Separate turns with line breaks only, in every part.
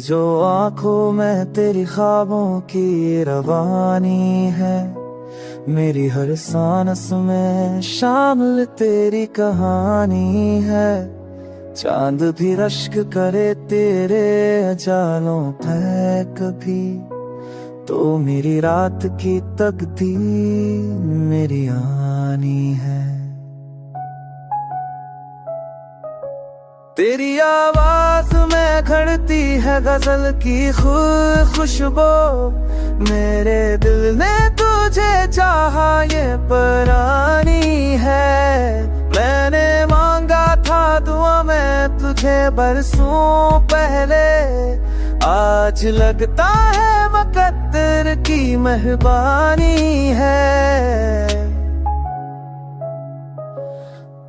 जो आंखों में तेरी ख्वाबों की रवानी है, मेरी हर सांस में शामिल तेरी कहानी है। चांद भी रश्क करे तेरे अजालों पे कभी, तो मेरी रात की तकदीर मेरी आनी है। तेरी आवाज में खड़ती है गजल की खुशबू, मेरे दिल ने तुझे चाहा ये परानी है। मैंने मांगा था दुआ में तुझे बरसों पहले, आज लगता है मुकद्दर की मेहरबानी है।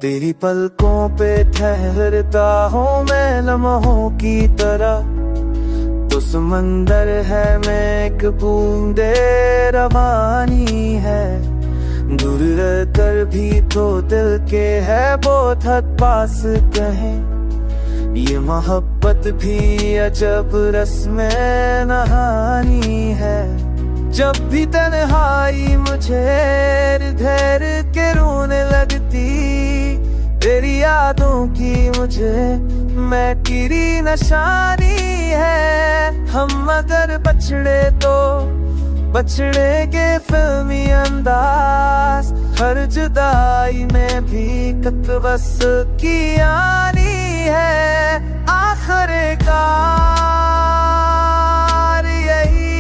तेरी पलकों पे ठहरता हूँ मैं लम्हों की तरह, तो समंदर है मैं एक बूंदे रवानी है। दूर रहकर भी तो दिल के है बहुत हद पास कहें, ये मोहब्बत भी अजब रस्म नहानी है। जब भी तन्हाई मुझे धैर के रोने लगती, तेरी यादों की मुझे मैं किरी नशानी है। हम अगर बछड़े तो बछड़े फिल्मी अंदाज, हर जुदाई में भी कतबस की आनी है। आखिर कार यही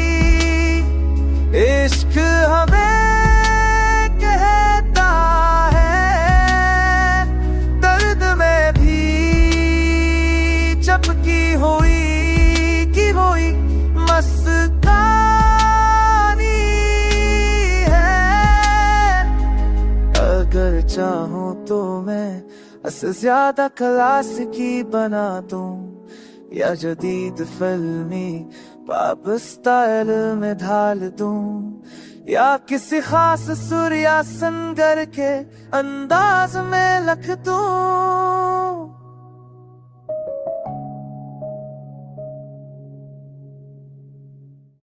इश्क हमें कहता है, दर्द में भी चपकी हुई की हुई मस्तानी है। अगर चाहूं तो मैं इससे ज्यादा क्लासिकी बना दूं, या जदीद फिल्मी पॉप स्टाइल में ढाल दूं, या किसी खास सुर या संगर के अंदाज में लख दूं।